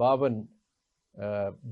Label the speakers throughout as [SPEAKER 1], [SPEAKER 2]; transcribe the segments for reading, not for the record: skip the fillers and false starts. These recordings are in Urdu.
[SPEAKER 1] 52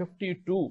[SPEAKER 1] 52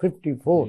[SPEAKER 2] 54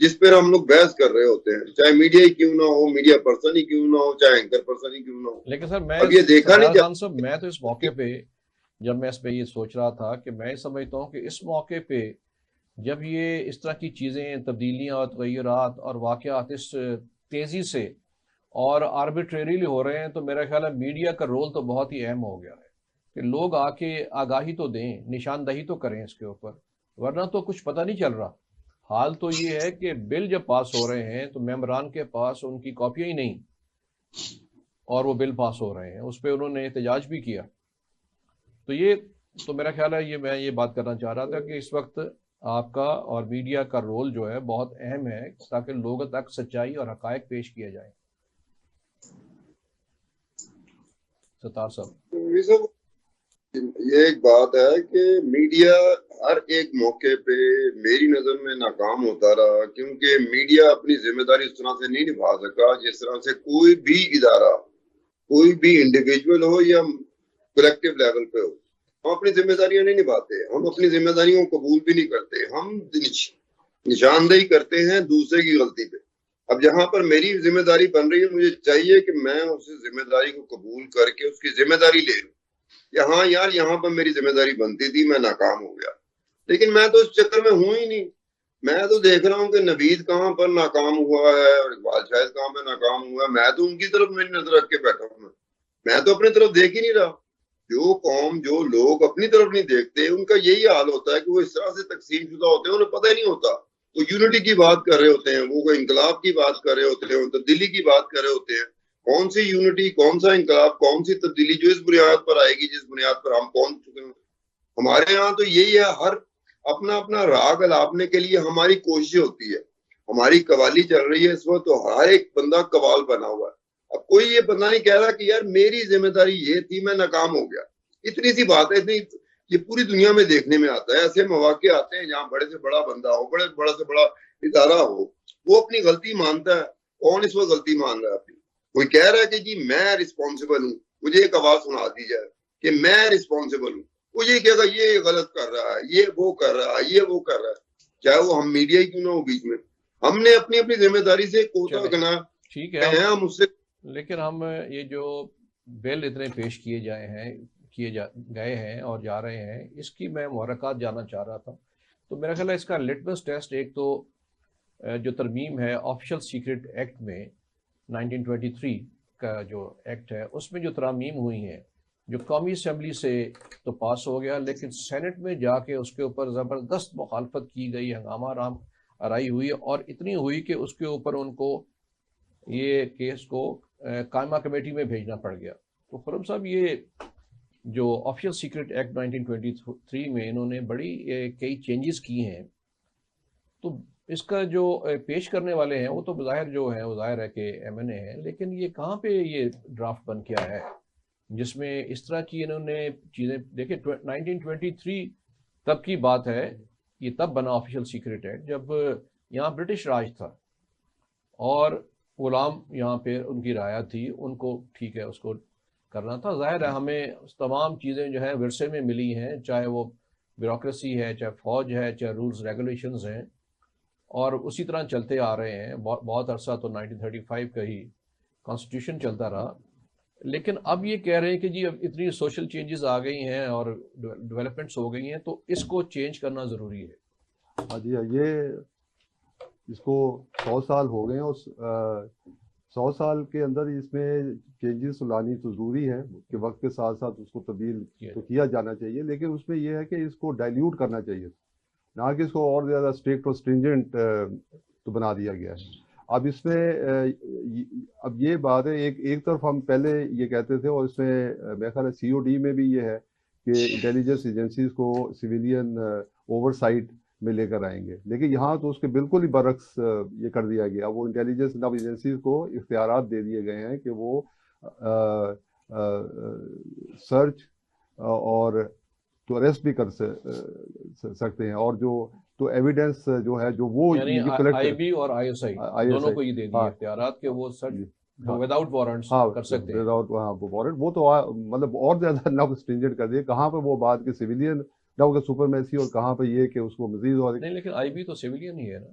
[SPEAKER 3] جس پر ہم لوگ بحث کر رہے ہوتے ہیں، چاہے میڈیا ہی کیوں نہ ہو، میڈیا پرسن ہی کیوں نہ ہو، چاہے اینکر پرسن ہی کیوں نہ ہو.
[SPEAKER 1] لیکن سر میں
[SPEAKER 3] اب یہ دیکھا نہیں
[SPEAKER 1] خان صاحب میں تو اس موقع پہ جب میں اس پہ یہ سوچ رہا تھا کہ میں سمجھتا ہوں کہ اس موقع پہ جب یہ اس طرح کی چیزیں تبدیلیاں اور تغیرات اور واقعات اس تیزی سے اور آربیٹریریلی ہو رہے ہیں تو میرا خیال ہے میڈیا کا رول تو بہت ہی اہم ہو گیا ہے کہ لوگ آ کے آگاہی تو دیں، نشاندہی تو کریں اس کے اوپر، ورنہ تو کچھ پتہ نہیں چل رہا. حال تو یہ ہے کہ بل جب پاس ہو رہے ہیں تو ممبران کے پاس ان کی کاپیاں ہی نہیں اور وہ بل پاس ہو رہے ہیں، اس پہ انہوں نے احتجاج بھی کیا. تو یہ تو میرا خیال ہے میں یہ بات کرنا چاہ رہا تھا کہ اس وقت آپ کا اور میڈیا کا رول جو ہے بہت اہم ہے تاکہ لوگوں تک سچائی اور حقائق پیش کیے جائیں. ستار صاحب
[SPEAKER 3] یہ ایک بات ہے کہ میڈیا ہر ایک موقع پہ میری نظر میں ناکام ہوتا رہا، کیونکہ میڈیا اپنی ذمہ داری اس طرح سے نہیں نبھا سکا جس طرح سے کوئی بھی ادارہ، کوئی بھی انڈیویجول ہو یا کلیکٹیو لیول پہ ہو. ہم اپنی ذمہ داریاں نہیں نبھاتے، ہم اپنی ذمہ داریوں کو قبول بھی نہیں کرتے، ہم نشاندہی کرتے ہیں دوسرے کی غلطی پہ. اب جہاں پر میری ذمہ داری بن رہی ہے، مجھے چاہیے کہ میں اس ذمہ داری کو قبول کر کے اس کی ذمہ داری لے لوں. یہاں پر میری ذمہ داری بنتی تھی، میں ناکام ہو گیا، لیکن میں تو اس چکر میں ہوں ہی نہیں. میں تو دیکھ رہا ہوں کہ نوید کہاں پر ناکام ہوا ہے اور اقبال شاہد کہاں پہ ناکام ہوا ہے. میں تو ان کی طرف میری نظر رکھ کے بیٹھا ہوں، میں تو اپنی طرف دیکھ ہی نہیں رہا. جو قوم، جو لوگ اپنی طرف نہیں دیکھتے، ان کا یہی حال ہوتا ہے کہ وہ اس طرح سے تقسیم شدہ ہوتے ہیں، انہیں پتہ ہی نہیں ہوتا. وہ یونٹی کی بات کر رہے ہوتے ہیں، وہ انقلاب کی بات کر رہے ہوتے ہیں، وہ تبدیلی کی بات کر رہے ہوتے ہیں. کون سی یونٹی، کون سا انقلاب، کون سی تبدیلی جو اس بنیاد پر آئے گی جس بنیاد پر ہم پہنچ چکے ہیں. ہمارے ہاں تو یہی ہے، ہر اپنا اپنا راگ الاپنے کے لیے ہماری کوشش ہوتی ہے. ہماری قوالی چل رہی ہے اس وقت، تو ہر ایک بندہ قوال بنا ہوا ہے. اب کوئی یہ بندہ نہیں کہہ رہا کہ یار میری ذمہ داری یہ تھی، میں ناکام ہو گیا. اتنی سی بات ہے، یہ پوری دنیا میں دیکھنے میں آتا ہے. ایسے مواقع آتے ہیں جہاں بڑے سے بڑا بندہ ہو، بڑا سے بڑا ادارہ ہو، وہ اپنی غلطی مانتا ہے. کون اس وقت غلطی مان رہا ہے اپنی؟ کوئی کہہ رہا ہے کہ جی میں رسپانسبل ہوں، مجھے ایک آواز سنا دی جائے کہ میں رسپانسبل ہوں. وہ یہ کہے گا یہ غلط کر رہا ہے، یہ وہ کر رہا ہے، یہ وہ کر رہا ہے، چاہے وہ ہم میڈیا ہی کیوں نہ ہو بیچ میں. ہم نے اپنی اپنی ذمہ داری سے کوتا گنا
[SPEAKER 1] ٹھیک ہے
[SPEAKER 3] ہم اس سے.
[SPEAKER 1] لیکن ہم یہ جو بل اتنے پیش کیے گئے ہیں اور جا رہے ہیں، اس کی میں محرکات جاننا چاہ رہا تھا. تو میرا خیال ہے اس کا لٹمس ٹیسٹ ایک تو جو ترمیم ہے آفیشل سیکرٹ ایکٹ میں 1923 کا جو ایکٹ ہے، اس میں جو ترامیم ہوئی ہیں، جو قومی اسمبلی سے تو پاس ہو گیا، لیکن سینٹ میں جا کے اس کے اوپر زبردست مخالفت کی گئی، ہنگامہ رام آرائی ہوئی، اور اتنی ہوئی کہ اس کے اوپر ان کو یہ کیس کو قائمہ کمیٹی میں بھیجنا پڑ گیا. تو خرم صاحب یہ جو آفیشل سیکرٹ ایکٹ 1923 میں انہوں نے بڑی کئی چینجز کی ہیں، تو اس کا جو پیش کرنے والے ہیں وہ تو بظاہر جو ہیں وہ ظاہر ہے کہ ایم این اے ہیں، لیکن یہ کہاں پہ یہ ڈرافٹ بن کے آیا ہے جس میں اس طرح کی انہوں نے چیزیں دیکھیں. 1923 تب کی بات ہے، یہ تب بنا آفیشل سیکرٹ ایکٹ جب یہاں برٹش راج تھا اور غلام یہاں پہ ان کی رعایا تھی، ان کو ٹھیک ہے اس کو کرنا تھا. ظاہر ہے ہمیں تمام چیزیں جو ہیں ورثے میں ملی ہیں، چاہے وہ بیوروکریسی ہے، چاہے فوج ہے، چاہے رولز ریگولیشنز ہیں، اور اسی طرح چلتے آ رہے ہیں. بہت عرصہ تو 1935 کا ہی کانسٹیٹیوشن چلتا رہا. لیکن اب یہ کہہ رہے ہیں کہ جی اب اتنی سوشل چینجز آ گئی ہیں اور ڈیولپمنٹس ہو گئی ہیں تو اس کو چینج کرنا ضروری ہے.
[SPEAKER 4] ہاں جی، یہ اس کو 100 سال ہو گئے ہیں، اور 100 سال کے اندر اس میں چینجز لانی تو ضروری ہے کہ وقت کے ساتھ ساتھ اس کو تبدیل تو کیا جانا چاہیے، لیکن اس میں یہ ہے کہ اس کو ڈائلیوٹ کرنا چاہیے، نہ کہ اس کو اور زیادہ اسٹرکٹ اور اسٹرنجنٹ تو بنا دیا گیا ہے. اب اس میں اب یہ بات ہے، ایک طرف ہم پہلے یہ کہتے تھے، اور اس میں میرا خیال ہے سی او ڈی میں بھی یہ ہے کہ انٹیلیجنس ایجنسیز کو سویلین اوور سائٹ میں لے کر آئیں گے، لیکن یہاں تو اس کے بالکل ہی برعکس یہ کر دیا گیا. وہ انٹیلیجنس ایجنسیز کو اختیارات دے دیے گئے ہیں کہ وہ سرچ اور تو اریسٹ بھی کر سکتے ہیں، اور جو تو ایویڈنس جو ہے جو وہ
[SPEAKER 1] یعنی آئی بی اور آئی ایس آئی دونوں کو یہ دے دیے اختیارات کہ وہ سرچ وداؤٹ وارنٹس کر سکتے ہیں.
[SPEAKER 4] وارنٹ وہ تو مطلب اور زیادہ نہ اسٹرنجنٹ کر دیے. کہاں پہ وہ بات کہ سویلین نہ سپرمیسی، اور کہاں پہ یہ کہ اس کو مزید اور
[SPEAKER 1] نہیں، لیکن آئی بی تو سویلین ہی ہے نا.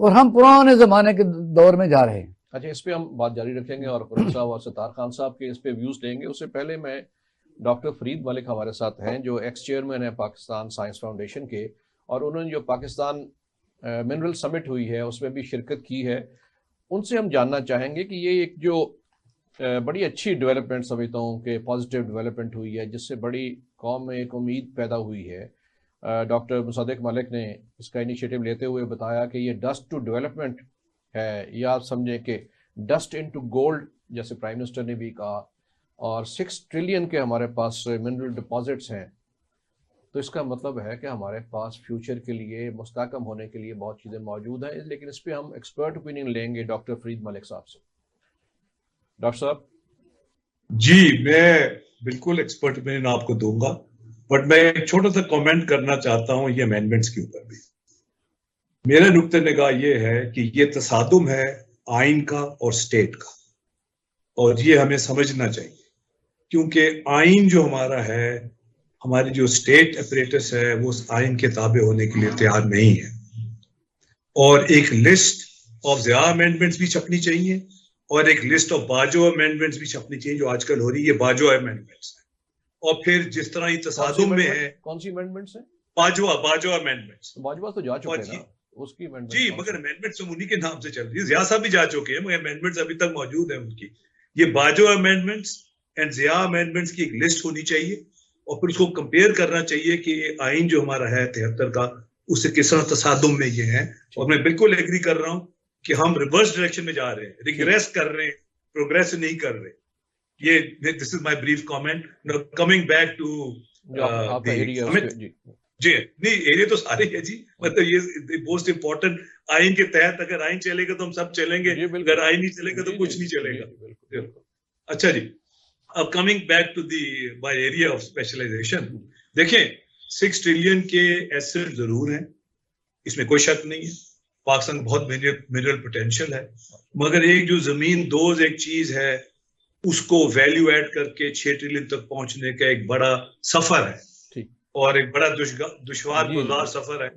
[SPEAKER 2] اور ہم پرانے زمانے کے دور میں جا رہے ہیں.
[SPEAKER 1] اچھا، اس پہ ہم بات جاری رکھیں گے اور قرآن صاحب اور ستار خان صاحب کے اس پہ ویوز لیں گے. اس سے پہلے میں ڈاکٹر فرید ملک ہمارے ساتھ ہیں جو ایکس چیئرمین ہیں پاکستان سائنس فاؤنڈیشن کے, اور انہوں نے جو پاکستان منرل سمٹ ہوئی ہے اس میں بھی شرکت کی ہے. ان سے ہم جاننا چاہیں گے کہ یہ ایک جو بڑی اچھی ڈیولپمنٹ سمجھتا ہوں کہ پازیٹیو ڈیولپمنٹ ہوئی ہے جس سے بڑی قوم میں ایک امید پیدا ہوئی ہے. ڈاکٹر مصدق ملک نے اس کا انیشیٹو لیتے ہوئے بتایا کہ یہ ڈسٹ ٹو ڈیولپمنٹ ہے, یا آپ سمجھیں کہ ڈسٹ انٹو گولڈ جیسے پرائم منسٹر نے بھی کہا, اور 6 ٹریلین کے ہمارے پاس منرل ڈپازٹس ہیں. تو اس کا مطلب ہے کہ ہمارے پاس فیوچر کے لیے مستحکم ہونے کے لیے بہت چیزیں موجود ہیں. لیکن اس پہ ہم ایکسپرٹ اوپینین لیں گے ڈاکٹر فرید ملک صاحب سے. ڈاکٹر صاحب.
[SPEAKER 5] جی, میں بالکل ایکسپرٹ اوپینین آپ کو دوں گا, بٹ میں ایک چھوٹا سا کامنٹ کرنا چاہتا ہوں یہ امینڈمنٹس کے اوپر بھی. میرا نقطہ نگاہ یہ ہے کہ یہ تصادم ہے آئین کا اور اسٹیٹ کا, اور یہ ہمیں سمجھنا چاہیے کیونکہ آئین جو ہمارا ہے, ہماری جو اسٹیٹ اپریٹس ہے وہ اس آئین کے تابع ہونے کے لیے تیار نہیں ہے. اور ایک لسٹ آف ضیاء امینڈمنٹس بھی چھپنی چاہیے اور ایک لسٹ آف باجو امینڈمنٹس بھی چھپنی چاہیے جو آج کل ہو رہی ہے باجو امینڈمنٹس. اور پھر جس طرح یہ تصادم میں ہے,
[SPEAKER 1] کون سی امینڈمنٹس ہیں؟
[SPEAKER 5] باجو امینڈمنٹس.
[SPEAKER 1] باجوہ تو جا چکے ہیں نا اس کی امینڈمنٹ.
[SPEAKER 5] جی, مگر امینڈمنٹس انہی کے نام سے چل رہی ہے. ضیاء صاحب بھی جا چکے ہیں مگر امینڈمنٹس ابھی تک موجود ہیں ان کی. یہ باجو امینڈمنٹس اینڈ ضیاء امینڈمنٹس کی ایک لسٹ ہونی چاہیے اور پھر اس کو کمپیئر کرنا چاہیے کہ یہ آئین جو ہمارا ہے 73 کا اس سے کس طرح تصادم میں یہ ہے. اور میں بالکل ایگری کر رہا ہوں کہ ہم ریورس ڈائریکشن میں جا رہے ہیں, ریگریس کر رہے ہیں, پروگریس نہیں کر رہے. یہ this is my brief comment. Coming back to جی, نہیں ایریا تو سارے ہے جی, مطلب یہ موسٹ امپورٹنٹ آئین کے تحت اگر آئین چلے گا تو ہم سب چلیں گے, اگر آئین نہیں چلے گا تو کچھ نہیں چلے گا. اچھا جی, اب coming back to the by area of specialisation. دیکھیں 6 ٹریلین کے ایسٹ ضرور ہیں, اس میں کوئی شک نہیں ہے. پاکستان میں بہت منرل پوٹینشیل ہے, مگر ایک جو زمین دوز ایک چیز ہے اس کو ویلیو ایڈ کر کے 6 ٹریلین تک پہنچنے کا ایک بڑا سفر ہے اور ایک بڑا دشوار گزار سفر ہے.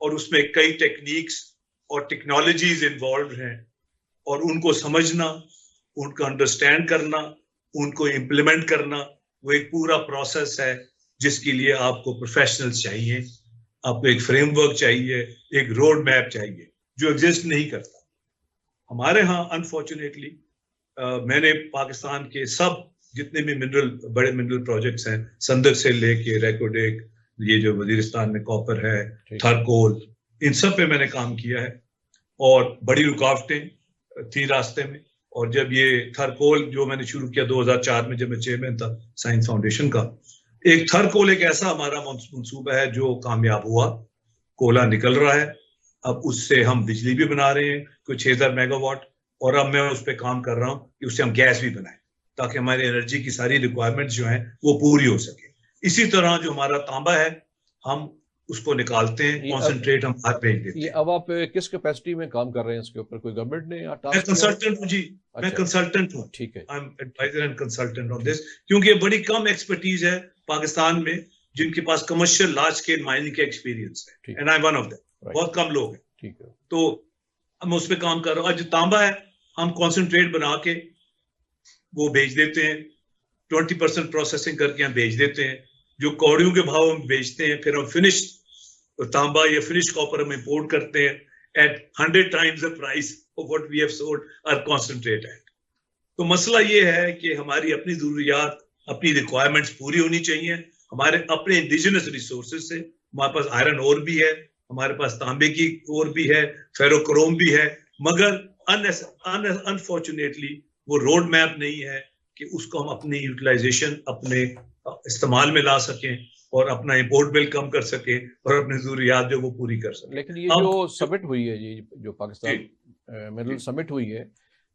[SPEAKER 5] اور اس میں کئی ٹیکنیکس اور ٹیکنالوجیز انوالوڈ ہیں اور ان کو سمجھنا, ان کو انڈرسٹینڈ کرنا, ان کو امپلیمنٹ کرنا, وہ ایک پورا پروسیس ہے جس کے لیے آپ کو پروفیشنلز چاہیے, آپ کو ایک فریم ورک چاہیے, ایک روڈ میپ چاہیے جو ایگزسٹ نہیں کرتا. ہمارے ہاں انفارچونیٹلی میں نے پاکستان کے سب جتنے بھی بڑے منرل پروجیکٹس ہیں, سندر سے لے کے ریکوڈیک, یہ جو وزیرستان میں کاپر ہے, تھرکول, ان سب پہ میں نے کام کیا ہے. اور بڑی رکاوٹیں تھی راستے میں, اور جب یہ تھرکول جو میں نے شروع کیا 2004 میں جب میں چیئرمین تھا سائنس فاؤنڈیشن کا, ایک تھرکول ایک ایسا ہمارا منصوبہ ہے جو کامیاب ہوا, کوئلہ نکل رہا ہے, اب اس سے ہم بجلی بھی بنا رہے ہیں کوئی 6000 میگا واٹ, اور اب میں اس پہ کام کر رہا ہوں کہ اس سے ہم گیس بھی بنائیں تاکہ ہماری انرجی کی ساری ریکوائرمنٹس جو ہیں وہ پوری ہو سکے. اسی طرح جو ہمارا تانبا ہے ہم اس کو نکالتے ہیں, کانسنٹریٹ ہم باہر بھیج دیتے ہیں.
[SPEAKER 1] اب آپ کس کیپیسٹی میں کام کر رہے ہیں اس کے اوپر, کوئی گورنمنٹ نے
[SPEAKER 5] میں کنسلٹنٹ ہوں جی, میں کنسلٹنٹ ہوں.
[SPEAKER 1] ٹھیک ہے,
[SPEAKER 5] I am advisor and consultant on this, کیونکہ بڑی کم ایکسپرٹیز ہے پاکستان میں جن کے پاس کمرشل لارج اسکیل مائننگ کا ایکسپیرینس ہے, and I am one of them. بہت کم لوگ ہیں.
[SPEAKER 1] ٹھیک ہے,
[SPEAKER 5] تو ہم اس پہ کام کر رہے ہیں. اور جو تانبا ہے ہم کانسنٹریٹ بنا کے وہ بیچ دیتے ہیں, 20% پروسیسنگ کر کے ہم بیچ دیتے ہیں, جو کوڑیوں کے بھاؤ ہم بیچتے ہیں. پھر ہم فنش تانبا یا فنش کاپر ہم امپورٹ کرتے ہیں at 100 times the price of what we have sold our concentrate at. تو مسئلہ یہ ہے کہ ہماری اپنی ضروریات, اپنی ریکوائرمنٹس پوری ہونی چاہیے. ہمارے اپنے انڈیجنس ریسورسز سے, ہمارے پاس آئرن اور بھی ہے, ہمارے پاس تانبے کی اور بھی ہے, فیرو کروم بھی ہے, مگر انفارچونیٹلی وہ روڈ میپ نہیں ہے کہ اس کو ہم اپنی یوٹیلائزیشن اپنے استعمال میں لا سکیں اور اپنا امپورٹ بل کم کر سکیں اور اپنی ضروریات جو وہ پوری کر سکیں.
[SPEAKER 1] لیکن یہ جو سمٹ ہوئی ہے جی, جو پاکستان منرل سمٹ ہوئی ہے,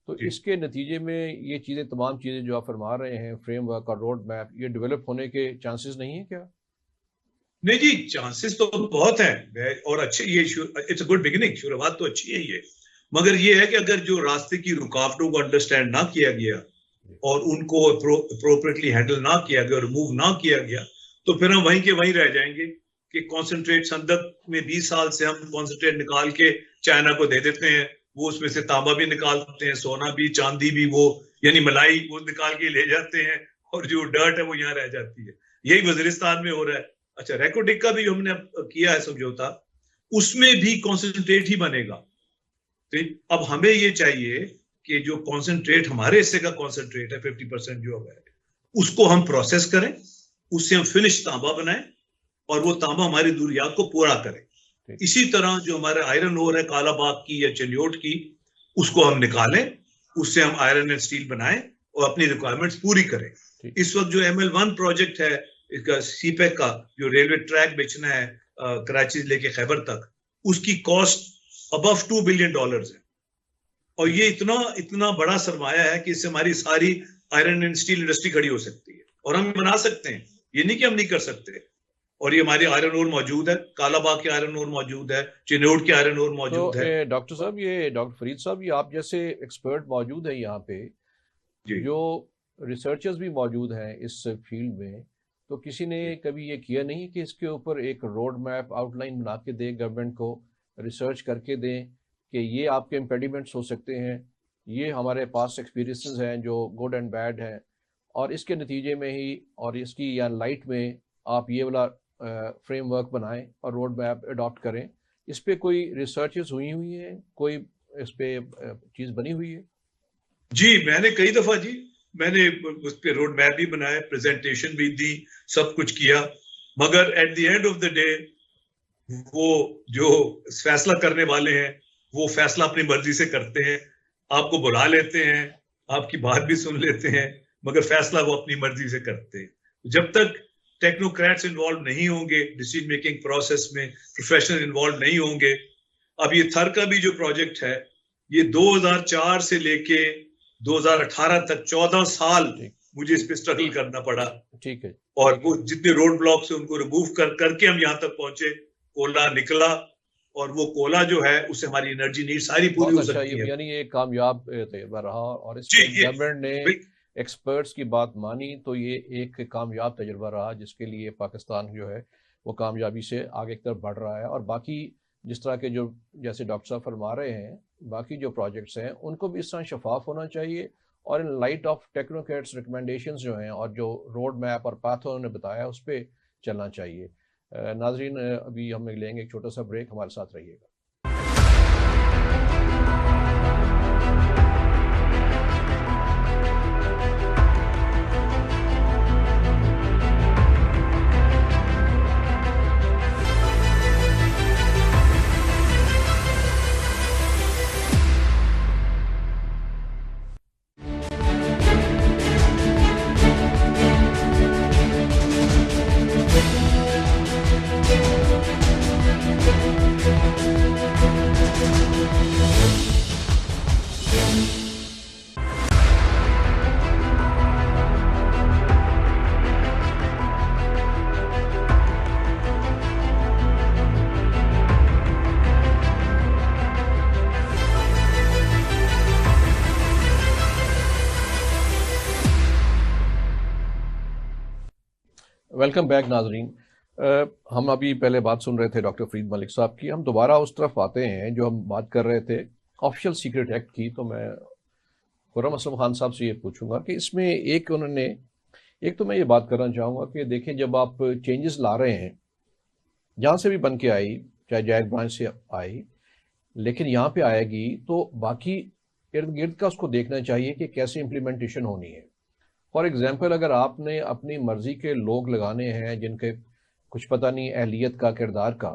[SPEAKER 1] تو اس کے نتیجے میں یہ چیزیں, تمام چیزیں جو آپ فرما رہے ہیں, فریم ورک اور روڈ میپ, یہ ڈیولپ ہونے کے چانسز نہیں ہیں کیا؟
[SPEAKER 5] نہیں جی, چانسز تو بہت ہیں اور اچھے, یہ اٹس اے گڈ بگننگ, شروعات تو اچھی ہے یہ. مگر یہ ہے کہ اگر جو راستے کی رکاوٹوں کو انڈرسٹینڈ نہ کیا گیا اور ان کو اپروپریٹلی ہینڈل نہ کیا گیا, ریموو نہ کیا گیا, تو پھر ہم وہیں کے وہیں رہ جائیں گے کہ کانسنٹریٹ سندک میں 20 سال سے ہم کانسنٹریٹ نکال کے چائنا کو دے دیتے ہیں, وہ اس میں سے تانبا بھی نکالتے ہیں, سونا بھی, چاندی بھی, وہ یعنی ملائی وہ نکال کے لے جاتے ہیں, اور جو ڈرٹ ہے وہ یہاں رہ جاتی ہے. یہی وزیرستان میں ہو رہا ہے. اچھا, ریکوٹک کا بھی ہم نے کیا ہے سمجھوتا, اس میں بھی کانسنٹریٹ ہی بنے گا. اب ہمیں یہ چاہیے کہ جو کانسنٹریٹ ہمارے حصے کا کانسنٹریٹ ہے 50% جو ہے, اس کو ہم پروسیس کریں, اس سے ہم فنش تانبا بنائیں, اور وہ تانبا ہماری ضروریات کو پورا کریں. اسی طرح جو ہمارا آئرن اور ہے کالا باغ کی یا چلیوٹ کی, اس کو ہم نکالیں, اس سے ہم آئرن اینڈ اسٹیل بنائیں اور اپنی ریکوائرمنٹس پوری کریں. اس وقت جو ML1 پروجیکٹ ہے سی پیک کا, جو ریلوے ٹریک بیچنا ہے کراچی سے لے کے خیبر تک, اس کی کاسٹ ابو $2 بلین ہے. اور یہ اتنا بڑا سرمایہ ہے کہ اس سے ہماری ساری آئرن اینڈ اسٹیل انڈسٹری کھڑی ہو سکتی ہے, اور ہم بنا سکتے ہیں. یہ نہیں کہ ہم نہیں کر سکتے. اور یہ ہماری آئرن اور موجود ہے, کالا باغ کے آئرن اور موجود ہے, چنوٹ کے آئرن اور موجود ہے.
[SPEAKER 1] ڈاکٹر صاحب, یہ ڈاکٹر فرید صاحب, یہ آپ جیسے ایکسپرٹ موجود ہیں یہاں پہ, جو ریسرچرز بھی موجود ہیں اس فیلڈ میں, تو کسی نے کبھی یہ کیا نہیں کہ اس کے اوپر ایک روڈ میپ آؤٹ لائن بنا کے دیں گورنمنٹ کو, ریسرچ کر کے دیں کہ یہ آپ کے امپیڈیمنٹس ہو سکتے ہیں, یہ ہمارے پاس ایکسپیرینسز ہیں جو گڈ اینڈ بیڈ ہیں, اور اس کے نتیجے میں ہی اور اس کی یا لائٹ میں آپ یہ والا فریم ورک بنائیں اور روڈ میپ اڈاپٹ کریں. اس پہ کوئی ریسرچز ہوئی ہیں, کوئی اس پہ چیز بنی ہوئی ہے؟
[SPEAKER 5] جی, میں نے کئی دفعہ میں نے اس پہ روڈ میپ بھی بنایا, پریزنٹیشن بھی دی, سب کچھ کیا, مگر at the end of the day وہ جو فیصلہ کرنے والے ہیں وہ فیصلہ اپنی مرضی سے کرتے ہیں. آپ کو بلا لیتے ہیں, آپ کی بات بھی سن لیتے ہیں, مگر فیصلہ وہ اپنی مرضی سے کرتے ہیں. جب تک ٹیکنوکریٹس انوالو نہیں ہوں گے ڈیسیژن میکنگ پروسیس میں, پروفیشنل انوالو نہیں ہوں گے. اب یہ تھر کا بھی جو پروجیکٹ ہے, یہ 2004 سے لے کے 2018 تک 14 سال مجھے اس پہ اسٹرگل کرنا پڑا.
[SPEAKER 1] ٹھیک ہے.
[SPEAKER 5] اور وہ جتنے روڈ بلاکس ان کو ریموو کر کے ہم یہاں تک پہنچے, کولا نکلا, اور وہ کولا جو ہے اس سے ہماری انرجی نیڈ ساری پوری ہو سکتی ہے.
[SPEAKER 1] یعنی یہ کامیاب تجربہ رہا, اور اس گورنمنٹ نے ایکسپرٹس کی بات مانی, تو یہ ایک کامیاب تجربہ رہا جس کے لیے پاکستان جو ہے وہ کامیابی سے آگے کی طرف بڑھ رہا ہے. اور باقی جس طرح کے جو جیسے ڈاکٹر صاحب فرما رہے ہیں, باقی جو پروجیکٹس ہیں ان کو بھی اس طرح شفاف ہونا چاہیے, اور in light of technocrats recommendations جو ہیں اور جو روڈ میپ اور پاتھ انہوں نے بتایا اس پہ چلنا چاہیے. ناظرین, ابھی ہم لیں گے ایک چھوٹا سا بریک, ہمارے ساتھ رہیے گا. ویلکم بیک ناظرین. ہم ابھی پہلے بات سن رہے تھے ڈاکٹر فرید ملک صاحب کی. ہم دوبارہ اس طرف آتے ہیں جو ہم بات کر رہے تھے آفیشیل سیکرٹ ایکٹ کی. تو میں خرم اسلم خان صاحب سے یہ پوچھوں گا کہ اس میں ایک تو میں یہ بات کرنا چاہوں گا کہ دیکھیں, جب آپ چینجز لا رہے ہیں جہاں سے بھی بن کے آئی, چاہے جائز برانچ سے آئی, لیکن یہاں پہ آئے گی تو باقی ارد گرد کا اس کو دیکھنا چاہیے کہ کیسے امپلیمنٹیشن ہونی ہے. فار ایگزامپل, اگر آپ نے اپنی مرضی کے لوگ لگانے ہیں جن کے کچھ پتہ نہیں اہلیت کا, کردار کا,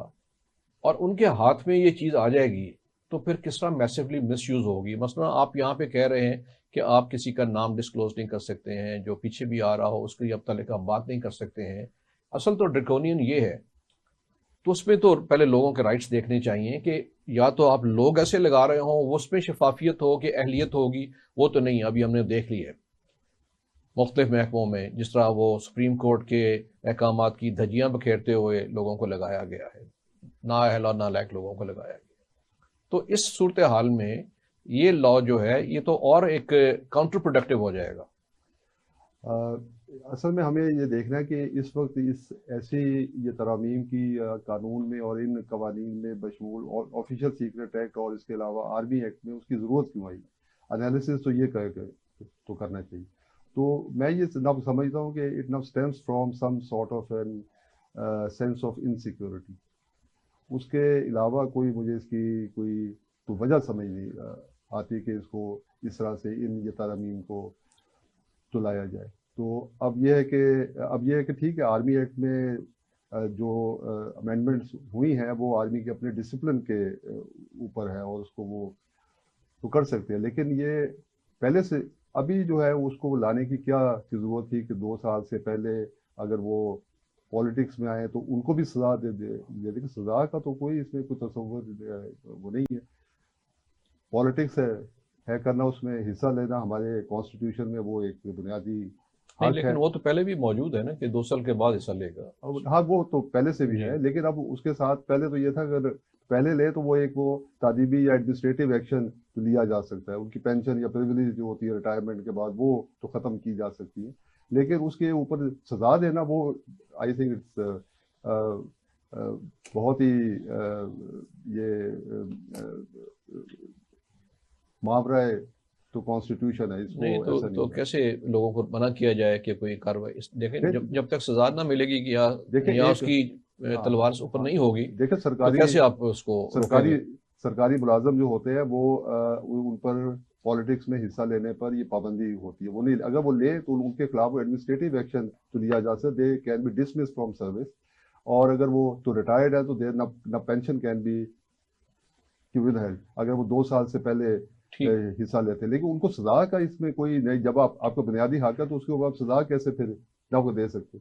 [SPEAKER 1] اور ان کے ہاتھ میں یہ چیز آ جائے گی تو پھر کس طرح میسیولی مس یوز ہوگی. مثلا آپ یہاں پہ کہہ رہے ہیں کہ آپ کسی کا نام ڈسکلوز نہیں کر سکتے ہیں, جو پیچھے بھی آ رہا ہو اس کی اب تک آپ بات نہیں کر سکتے ہیں. اصل تو ڈریکونین یہ ہے, تو اس میں تو پہلے لوگوں کے رائٹس دیکھنے چاہیے کہ یا تو آپ لوگ ایسے لگا رہے ہوں وہ اس میں شفافیت ہو کہ اہلیت ہوگی, وہ تو نہیں. ابھی ہم نے دیکھ لی ہے مختلف محکموں میں جس طرح وہ سپریم کورٹ کے احکامات کی دھجیاں بکھیرتے ہوئے لوگوں کو لگایا گیا ہے, نااہل اور نالائق لوگوں کو لگایا گیا. تو اس صورتحال میں یہ لا جو ہے یہ تو اور ایک کاؤنٹر پروڈکٹیو ہو جائے گا.
[SPEAKER 4] اصل میں ہمیں یہ دیکھنا ہے کہ اس وقت اس ایسی یہ ترامیم کی قانون میں اور ان قوانین میں بشمول اور آفیشیل سیکرٹ ایکٹ اور اس کے علاوہ آرمی ایکٹ میں اس کی ضرورت کیوں آئی. انالیسس تو یہ تو کرنا چاہیے. تو میں یہ سمجھتا ہوں کہ it now stems from some sort of an sense of insecurity. اس کے علاوہ کوئی مجھے اس کی کوئی تو وجہ سمجھ نہیں آتی کہ اس کو اس طرح سے یہ ترامیم کو تو لایا جائے. تو اب یہ ہے کہ ٹھیک ہے آرمی ایکٹ میں جو امینڈمنٹس ہوئی ہیں وہ آرمی کے اپنے ڈسپلن کے اوپر ہے اور اس کو وہ تو کر سکتے ہیں. لیکن یہ پہلے سے ابھی جو ہے اس کو لانے کی کیا ضرورت تھی کہ 2 سال سے پہلے اگر وہ پالیٹکس میں آئے تو ان کو بھی سزا دے دے کہ سزا کا تو کوئی اس میں کوئی تصور وہ نہیں ہے. پالیٹکس ہے کرنا, اس میں حصہ لینا ہمارے کانسٹیٹیوشن میں وہ ایک بنیادی
[SPEAKER 1] نہیں, لیکن وہ تو پہلے بھی موجود ہے نا کہ 2 سال کے بعد حصہ لے گا.
[SPEAKER 4] ہاں وہ تو پہلے سے بھی ہے, لیکن اب اس کے ساتھ پہلے تو یہ تھا اگر پہلے لے تو وہ ایک وہ تعدیبی یا ایڈمنسٹریٹو ایکشن لیا جا سکتا ہے. ان کی پینشن یا پریویلیج جو ہوتی ہے ریٹائرمنٹ کے بعد وہ تو ختم کی جا سکتی ہے. لیکن اس کے اوپر سزا دینا وہ آئی تھنک اٹس بہت ہی یہ معاورہ تو کانسٹیٹیوشن ہے.
[SPEAKER 1] نہیں تو کیسے لوگوں کو منع کیا جائے کہ کوئی کاروائی دیکھیں جب تک سزا نہ ملے گی کہ یا اس کی تلوار سے اوپر نہیں ہوگی.
[SPEAKER 4] دیکھیں سرکاری
[SPEAKER 1] کیسے آپ اس کو
[SPEAKER 4] سرکاری ملازم جو ہوتے ہیں وہ ان پر پالیٹکس میں حصہ لینے پر یہ پابندی ہوتی ہے. وہ نہیں, اگر وہ لے تو ان کے خلاف ایڈمنسٹریٹو ایکشن تو لیا جا سکتا, they can be dismissed from service. اور اگر وہ تو ریٹائرڈ ہے تو دیر نہ pension can be withheld اگر وہ 2 سال سے پہلے حصہ لیتے. لیکن ان کو سزا کا اس میں کوئی نہیں, جب آپ کو بنیادی حق ہے تو اس کے اوپر آپ سزا کیسے پھر نہ کو دے سکتے.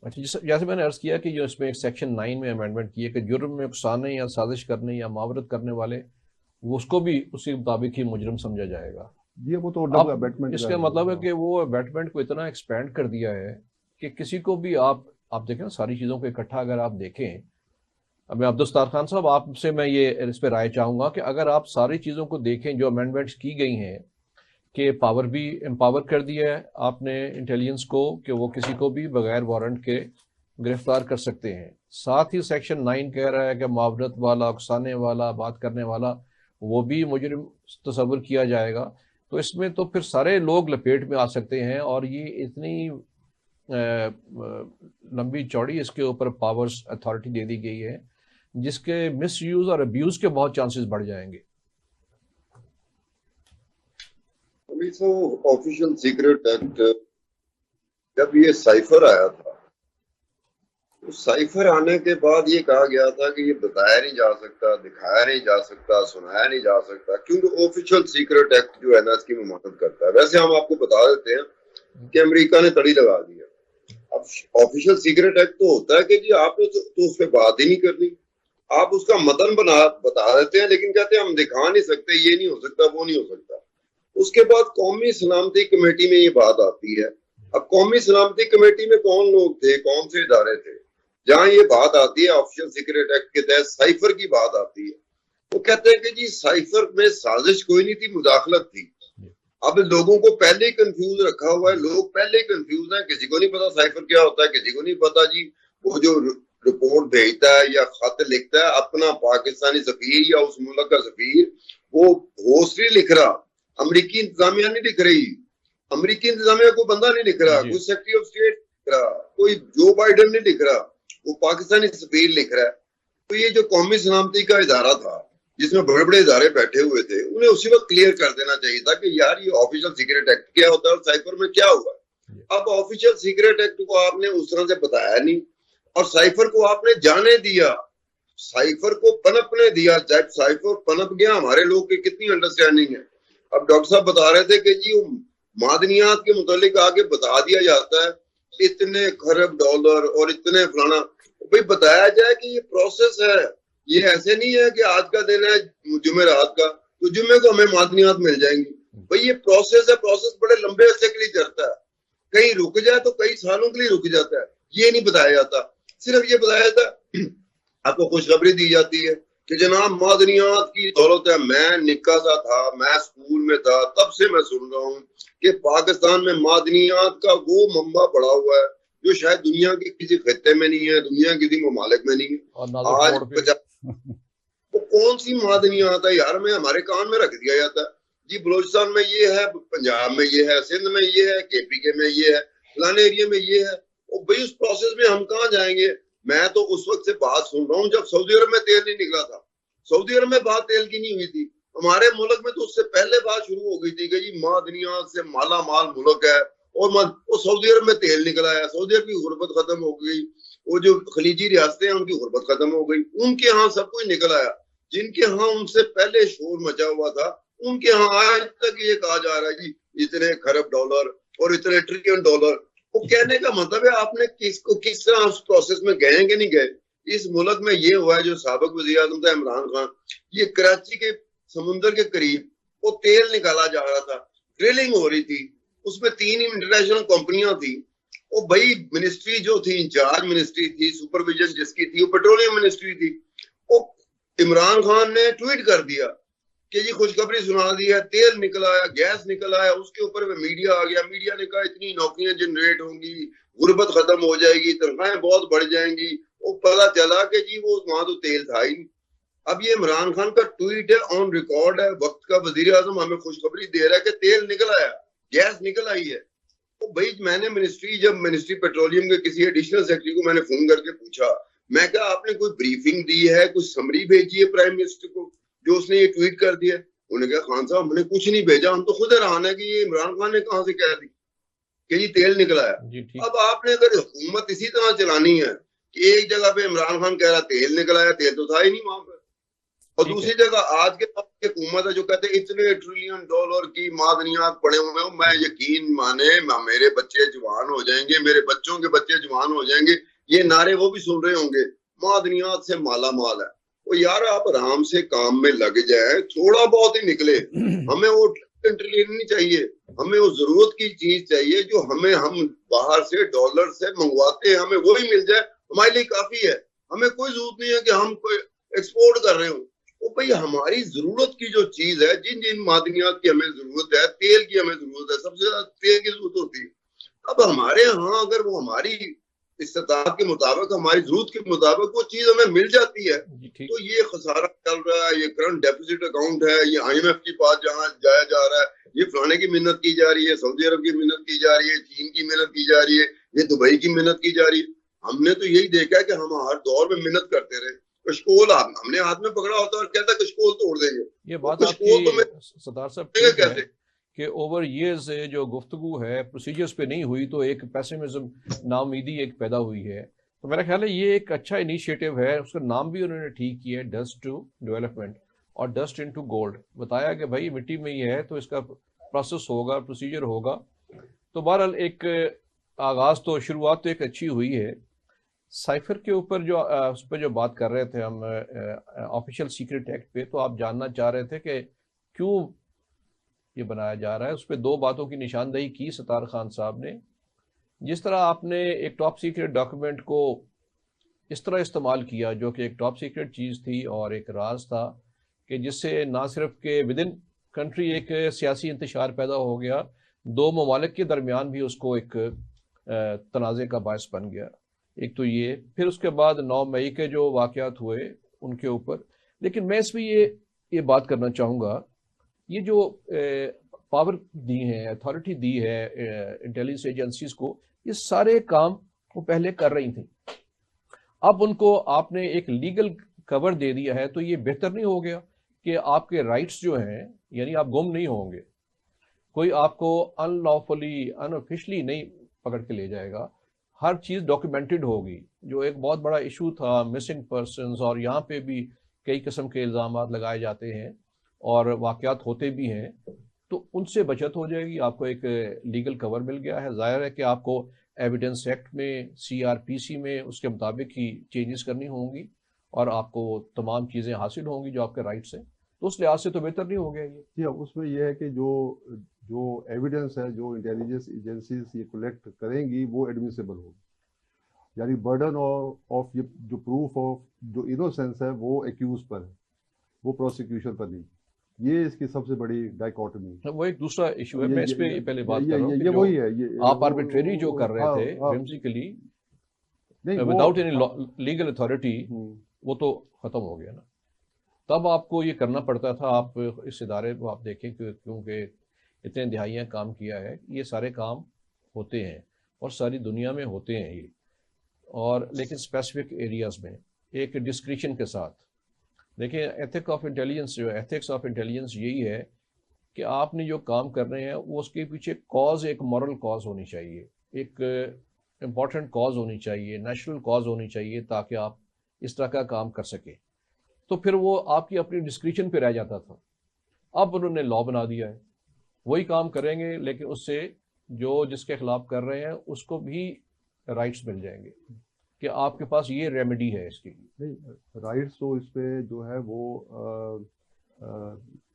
[SPEAKER 1] اچھا, جیسے میں نے عرض کیا کہ جو اس میں ایک سیکشن 9 میں امینڈمنٹ کی ہے کہ جرم میں اکسانے یا سازش کرنے یا معاورت کرنے والے وہ اس کو بھی اسی مطابق ہی مجرم سمجھا جائے گا.
[SPEAKER 4] یہ وہ تو
[SPEAKER 1] اس کا مطلب ہے کہ وہ ابیٹمنٹ کو اتنا ایکسپینڈ کر دیا ہے کہ کسی کو بھی آپ دیکھیں نا ساری چیزوں کو اکٹھا اگر آپ دیکھیں. اب میں عبدالستار خان صاحب آپ سے میں یہ اس پہ رائے چاہوں گا کہ اگر آپ ساری چیزوں کو دیکھیں جو امینڈمنٹس کی گئی ہیں کہ پاور بھی امپاور کر دیا ہے آپ نے انٹیلیجنس کو کہ وہ کسی کو بھی بغیر وارنٹ کے گرفتار کر سکتے ہیں. ساتھ ہی سیکشن 9 کہہ رہا ہے کہ معاورت والا, اکسانے والا, بات کرنے والا وہ بھی مجرم تصور کیا جائے گا. تو اس میں تو پھر سارے لوگ لپیٹ میں آ سکتے ہیں اور یہ اتنی لمبی چوڑی اس کے اوپر پاورز اتھارٹی دے دی گئی ہے جس کے مس یوز اور ابیوز کے بہت چانسز بڑھ جائیں گے.
[SPEAKER 3] ابھی تو آفیشیل سیکرٹ ایکٹ جب یہ سائفر آیا تھا, سائفر آنے کے بعد یہ کہا گیا تھا کہ یہ بتایا نہیں جا سکتا, دکھایا نہیں جا سکتا, سنایا نہیں جا سکتا, کیونکہ آفیشیل سیکرٹ ایکٹ جو ہے نا اس کی ممانعت کرتا ہے. ویسے ہم آپ کو بتا دیتے ہیں کہ امریکہ نے تڑی لگا دی ہے. اب آفیشیل سیکرٹ ایکٹ تو ہوتا ہے کہ جی آپ نے تو اس پہ بات ہی نہیں کرنی, آپ اس کا متن بتا دیتے ہیں لیکن کہتے ہیں ہم دکھا نہیں سکتے, یہ نہیں ہو سکتا, وہ نہیں ہو سکتا. اس کے بعد قومی سلامتی کمیٹی میں یہ بات آتی ہے. اب قومی سلامتی کمیٹی میں کون لوگ تھے, کون سے ادارے تھے جہاں یہ بات آتی ہے آفیشیل سیکرٹ ایکٹ کے تحت سائفر کی بات آتی ہے. وہ کہتے ہیں کہ جی سائفر میں سازش کوئی نہیں تھی, مداخلت تھی. اب لوگوں کو پہلے ہی کنفیوز رکھا ہوا ہے, لوگ پہلے ہی کنفیوز ہیں, کسی کو نہیں پتا سائفر کیا ہوتا ہے, کسی کو نہیں پتا جی وہ جو رپورٹ بھیجتا ہے یا خط لکھتا ہے اپنا پاکستانی سفیر یا اس ملک کا سفیر وہ ہوسٹ نہیں لکھ رہا, امریکی انتظامیہ نہیں لکھ رہی, امریکی انتظامیہ کو بندہ نہیں لکھ رہا, کوئی سیکرٹری آف اسٹیٹ لکھ رہا, کوئی جو بائیڈن نہیں لکھ رہا, وہ پاکستانی سفیر لکھ رہا ہے. تو یہ جو قومی سلامتی کا ادارہ تھا جس میں بڑے بڑے ادارے بیٹھے ہوئے تھے, انہیں اسی وقت کلیئر کر دینا چاہیے تھا کہ یار یہ آفیشیل سیکرٹ ایکٹ کیا ہوتا ہے اور سائفر میں کیا ہوا. اب آفیشیل سیکرٹ ایکٹ کو آپ نے اس طرح سے بتایا نہیں اور سائفر کو آپ نے جانے دیا, سائفر کو پنپنے دیا. جب سائفر پنپ گیا ہمارے لوگ کی کتنی انڈرسٹینڈنگ ہے. اب ڈاکٹر صاحب بتا رہے تھے کہ جی معدنیات کے متعلق آگے بتا دیا جاتا ہے اتنے خرب ڈالر اور اتنے فلانا, بھائی بتایا جائے کہ یہ پروسیس ہے, یہ ایسے نہیں ہے کہ آج کا دن ہے جمعرات کا تو جمعے کو ہمیں معدنیات مل جائیں گی. بھائی یہ پروسیس ہے, پروسیس بڑے لمبے عرصے کے لیے چلتا ہے, کہیں رک جائے تو کئی سالوں کے لیے رک جاتا ہے. یہ نہیں بتایا جاتا, صرف یہ بتایا جاتا ہے آپ کو خوشخبری دی جاتی ہے کہ جناب معدنیات کی دولت ہے. میں نکا سا تھا, میں اسکول میں تھا, تب سے میں سن رہا ہوں کہ پاکستان میں معدنیات کا وہ منبع پڑا ہوا ہے جو شاید دنیا کے کسی خطے میں نہیں ہے, دنیا کے کسی ممالک میں نہیں ہے. آج وہ کون سی معدنیات ہے یار, میں ہمارے کان میں رکھ دیا جاتا ہے جی بلوچستان میں یہ ہے, پنجاب میں یہ ہے, سندھ میں یہ ہے, KPK میں یہ ہے, فلانے ایریا میں یہ ہے. اور بھائی اس پروسیس میں ہم کہاں جائیں گے؟ میں تو اس وقت سے بات سن رہا ہوں جب سعودی عرب میں تیل نہیں نکلا تھا. سعودی عرب میں بات تیل کی نہیں ہوئی تھی, ہمارے ملک میں تو اس سے پہلے بات شروع ہو گئی تھی کہ جی معدنیات سے مالا مال ملک ہے, اور وہ سعودی عرب میں تیل نکلا ہے. سعودی عرب کی غربت ختم ہو گئی, وہ جو خلیجی ریاستیں ہیں ان کی غربت ختم ہو گئی, ان کے ہاں سب کچھ نکل آیا. جن کے ہاں ان سے پہلے شور مچا ہوا تھا ان کے ہاں آج تک یہ کہا جا رہا ہے جی اتنے خرب ڈالر اور اتنے ٹریلین ڈالر. وہ کہنے کا مطلب ہے آپ نے کس طرح اس پروسیس میں گئے کہ نہیں گئے. اس ملک میں یہ ہوا ہے, جو سابق وزیر اعظم تھا عمران خان, یہ کراچی کے سمندر کے قریب وہ تیل نکالا جا رہا تھا, ڈرلنگ ہو رہی تھی, اس میں 3 انٹرنیشنل کمپنیاں تھیں. وہ بھائی منسٹری جو تھی, انچارج منسٹری تھی, سپرویژن جس کی تھی وہ پیٹرولیم منسٹری تھی. وہ عمران خان نے ٹویٹ کر دیا کہ جی خوشخبری سنا دی ہے, تیل نکل آیا, گیس نکل آیا. اس کے اوپر میڈیا آ گیا, میڈیا نے کہا اتنی نوکریاں جنریٹ ہوں گی, غربت ختم ہو جائے گی, تنخواہیں بہت بڑھ جائیں گی. وہ پتا چلا کہ جی وہ وہاں تو تیل تھا ہی. اب یہ عمران خان کا ٹویٹ ہے, آن ریکارڈ ہے, وقت کا وزیر اعظم ہمیں خوشخبری دے رہا ہے کہ تیل نکل آیا, گیس نکل آئی ہے. تو بھائی میں نے جب منسٹری پیٹرولیم کے کسی ایڈیشنل سیکرٹری کو میں نے فون کر کے پوچھا, میں کہا آپ نے کوئی بریفنگ دی ہے, کوئی سمری بھیجی ہے پرائم منسٹر کو جو اس نے یہ ٹویٹ کر دیا؟ انہوں نے کہا خان صاحب ہم نے کچھ نہیں بھیجا, ہم تو خود حیران ہے کہ یہ عمران خان نے کہاں سے کہہ دی کہ یہ تیل نکلا ہے. اب آپ نے اگر حکومت اسی طرح چلانی ہے کہ ایک جگہ پہ عمران خان کہہ رہا تیل نکلا ہے, تیل تو تھا ہی نہیں وہاں پہ, اور دوسری جگہ آج کے حکومت ہے جو کہتے ہیں اتنے ٹریلین ڈالر کی معدنیات پڑے ہوئے ہیں. میں یقین مانے میرے بچے جوان ہو جائیں گے, میرے بچوں کے بچے جوان ہو جائیں گے, یہ نعرے وہ بھی سن رہے ہوں گے معدنیات سے مالا مال ہے. وہ یار آپ آرام سے کام میں لگ جائیں, تھوڑا بہت ہی نکلے, ہمیں وہ ٹریلین نہیں چاہیے, ہمیں وہ ضرورت کی چیز چاہیے جو ہم باہر سے ڈالر سے منگواتے ہیں, ہمیں وہی مل جائے, ہمارے لیے کافی ہے. ہمیں کوئی ضرورت نہیں ہے کہ ہم کوئی ایکسپورٹ کر رہے ہوں. وہ بھائی ہماری ضرورت کی جو چیز ہے, جن معدنیات کی ہمیں ضرورت ہے, تیل کی ہمیں ضرورت ہے, سب سے زیادہ تیل کی ضرورت ہوتی ہے. اب ہمارے ہاں اگر وہ ہماری استطاعت کے مطابق, ہماری ضرورت کے مطابق وہ چیز ہمیں مل جاتی ہے, تو یہ خسارہ چل رہا ہے, یہ کرنٹ ڈیفیسٹ اکاؤنٹ ہے, یہ IMF کے پاس جہاں جایا جا رہا ہے, یہ فلانے کی محنت کی جا رہی ہے, سعودی عرب کی محنت کی جا رہی ہے, چین کی محنت کی جا رہی ہے, یہ دبئی کی محنت کی جا رہی ہے. ہم نے تو یہی دیکھا ہے کہ ہم ہر دور میں محنت کرتے رہے. کشکول ہم نے ہاتھ میں پکڑا ہوتا اور کہتا کشکول توڑ دیں گے.
[SPEAKER 1] یہ بات آپ کی سردار صاحب ٹھیک ہے کہ اوور ایئرز جو گفتگو ہے پروسیجرز پہ نہیں ہوئی تو ایک پیسمزم, ناامیدی ایک پیدا ہوئی ہے. تو میرا خیال ہے یہ ایک اچھا انیشیٹو ہے, اس کا نام بھی انہوں نے ٹھیک کیا ہے, ڈسٹ ٹو ڈیولپمنٹ اور ڈسٹ انٹو گولڈ. بتایا کہ بھائی مٹی میں یہ ہے تو اس کا پروسیس ہوگا, پروسیجر ہوگا. تو بہرحال ایک آغاز تو, شروعات تو ایک اچھی ہوئی ہے. سائفر کے اوپر جو اس پہ جو بات کر رہے تھے ہم آفیشیل سیکرٹ ایکٹ پہ, تو آپ جاننا چاہ رہے تھے کہ کیوں یہ بنایا جا رہا ہے. اس پہ 2 باتوں کی نشاندہی کی ستار خان صاحب نے. جس طرح آپ نے ایک ٹاپ سیکرٹ ڈاکیومنٹ کو اس طرح استعمال کیا جو کہ ایک ٹاپ سیکرٹ چیز تھی اور ایک راز تھا, کہ جس سے نہ صرف کہ ود ان کنٹری ایک سیاسی انتشار پیدا ہو گیا, 2 ممالک کے درمیان بھی اس کو ایک تنازع کا باعث بن گیا. ایک تو یہ, پھر اس کے بعد 9 مئی کے جو واقعات ہوئے ان کے اوپر. لیکن میں اس میں یہ بات کرنا چاہوں گا, یہ جو پاور دی ہے, اتھارٹی دی ہے انٹیلیجنس ایجنسیز کو, یہ سارے کام وہ پہلے کر رہی تھیں. اب ان کو آپ نے ایک لیگل کور دے دیا ہے, تو یہ بہتر نہیں ہو گیا کہ آپ کے رائٹس جو ہیں, یعنی آپ گم نہیں ہوں گے, کوئی آپ کو ان لافلی ان آفیشلی نہیں پکڑ کے لے جائے گا, ہر چیز ڈاکیومنٹڈ ہوگی. جو ایک بہت بڑا ایشو تھا مسنگ پرسنز, اور یہاں پہ بھی کئی قسم کے الزامات لگائے جاتے ہیں اور واقعات ہوتے بھی ہیں, تو ان سے بچت ہو جائے گی. آپ کو ایک لیگل کور مل گیا ہے. ظاہر ہے کہ آپ کو ایویڈنس ایکٹ میں, CRPC میں اس کے مطابق ہی چینجز کرنی ہوں گی, اور آپ کو تمام چیزیں حاصل ہوں گی جو آپ کے رائٹس ہیں. تو اس لحاظ سے تو بہتر نہیں ہو گیا یہ.
[SPEAKER 4] جی, اس میں یہ ہے کہ جو ایویڈنس ہے جو انٹیلیجنس ایجنسیز یہ کلیکٹ کریں گی وہ ایڈمیسیبل ہوگی. یعنی برڈن آف جو پروف آف جو انوسینس ہے وہ ایکیوز پر ہے, وہ پروسیکیوشن پر نہیں. یہ اس کی سب سے بڑی ڈائیکوٹمی ہے.
[SPEAKER 1] وہ ایک دوسرا ایشو ہے، میں اس پہ پہلے بات کر رہا ہوں
[SPEAKER 4] یہ
[SPEAKER 1] کہ
[SPEAKER 4] وہی ہے،
[SPEAKER 1] جو آپ آربیٹریری جو کر رہے تھے whimsically without any legal authority, وہ تو ختم ہو گیا نا. تب آپ کو یہ کرنا پڑتا تھا. آپ اس ادارے کو آپ دیکھیں کہ کیونکہ اتنے دہائیاں کام کیا ہے، یہ سارے کام ہوتے ہیں اور ساری دنیا میں ہوتے ہیں یہ، اور لیکن اسپیسیفک ایریاز میں ایک ڈسکریشن کے ساتھ. دیکھیں ایتھکس آف انٹیلیجنس یہی ہے کہ آپ نے جو کام کر رہے ہیں وہ اس کے پیچھے کاز ایک مورل کاز ہونی چاہیے، ایک امپورٹنٹ کاز ہونی چاہیے، نیشنل کاز ہونی چاہیے، تاکہ آپ اس طرح کا کام کر سکیں. تو پھر وہ آپ کی اپنی ڈسکریشن پہ رہ جاتا تھا. اب انہوں نے لا بنا دیا ہے، وہی کام کریں گے، لیکن اس سے جو جس کے خلاف کر رہے ہیں اس کو بھی رائٹس مل جائیں گے کہ آپ کے پاس یہ ریمیڈی ہے اس کی.
[SPEAKER 4] نہیں، رائٹس تو اس پہ جو ہے وہ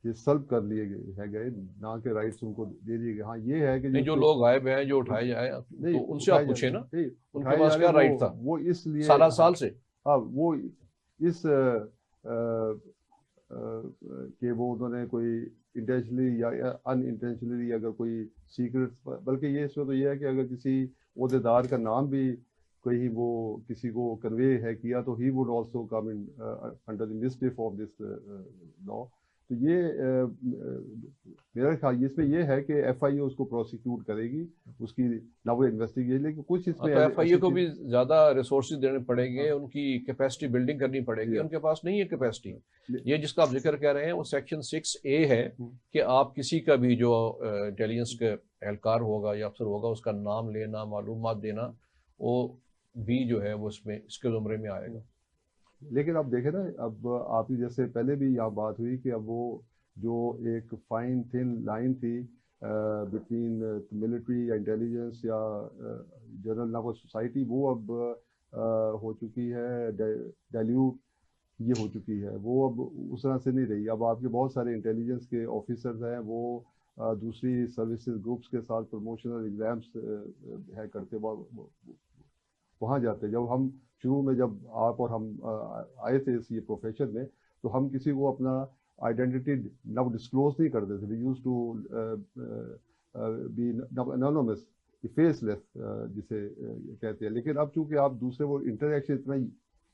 [SPEAKER 4] یہ سلب کر لیے گئے، نہ کہ رائٹس ان کو دے دیے گئے. ہاں یہ ہے کہ
[SPEAKER 1] جو لوگ غائب ہیں، جو اٹھائے جائیں، تو ان سے آپ پوچھیں نا ان کے پاس کیا رائٹ تھا
[SPEAKER 4] وہ اس لیے
[SPEAKER 1] سال سے.
[SPEAKER 4] ہاں وہ اس کہ وہ انہوں نے کوئی انٹینشنلی یا ان انٹینشنلی اگر کوئی سیکرٹ، بلکہ یہ اس میں تو یہ ہے کہ اگر کسی عہدیدار کا نام بھی کہیں وہ کسی کو کنوے ہے کیا تو he would also come under the mischief of this law. تو یہ میرا خیال اس میں یہ ہے کہ ایف آئی اے اس کو پروسیکیوٹ کرے گی، اس کی نہ وہ انویسٹیگیشن، لیکن کچھ اس میں
[SPEAKER 1] ایف آئی اے کو بھی زیادہ ریسورسز دینے پڑیں گے، ان کی کیپیسٹی بلڈنگ کرنی پڑے گی. ان کے پاس نہیں ہے کیپیسٹی. یہ جس کا آپ ذکر کہہ رہے ہیں وہ سیکشن 6A ہے کہ آپ کسی کا بھی جو انٹیلیجنس کا اہلکار ہوگا یا افسر ہوگا اس کا نام لینا، معلومات دینا، وہ بھی جو ہے وہ اس میں اس کے زمرے میں آئے گا.
[SPEAKER 4] لیکن اب دیکھیں نا، اب آپ کی جیسے پہلے بھی یہاں بات ہوئی کہ اب وہ جو ایک فائن تھن لائن تھی بٹوین ملٹری یا انٹیلیجنس یا جنرل ناگوس سوسائٹی، وہ اب ہو چکی ہے ڈائلیوٹ، یہ ہو چکی ہے. وہ اب اس طرح سے نہیں رہی. اب آپ کے بہت سارے انٹیلیجنس کے آفیسرز ہیں، وہ دوسری سروسز گروپس کے ساتھ پروموشنل ایگزامس ہے کرتے، وہاں جاتے. جب ہم شروع میں جب آپ اور ہم آئے تھے اس یہ پروفیشن میں، تو ہم کسی کو اپنا آئیڈینٹی نہ ڈسکلوز نہیں کرتے تھے. We used to be anonymous, faceless جسے کہتے ہیں. لیکن اب چونکہ آپ دوسرے وہ انٹریکشن اتنا ہی